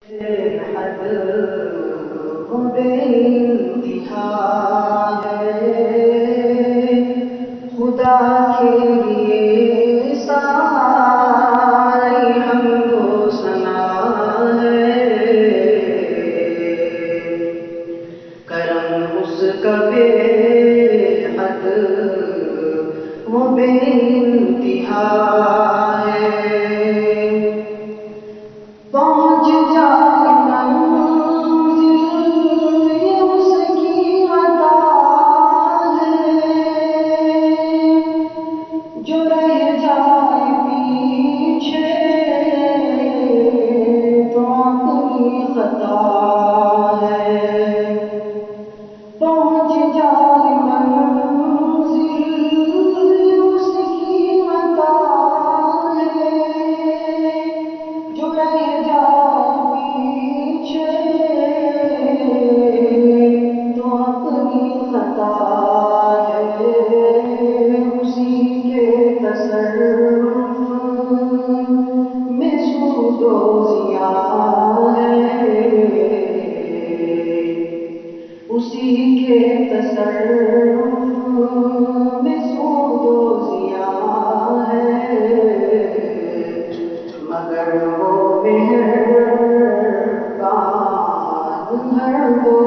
حد و بے انتہا ہے، خدا کے لیے ساری حمد و ثنا ہے، کرم اس کا بے حد و بے انتہا ہے، پہنچ جائے منزل یہ اس کی عطا ہے، جو رہ جائے پیچھے تو اپنی خطا ہے، پہنچ جائے منزل یہ اس کی عطا ہے، جو رہ جائے پیچھے تو اپنی خطا ہے، اسی کے تصرف میں سود و زیاں ہے، اسی کے تصرف میں سود و زیاں ہے، مگر وہ مہربان ہر دو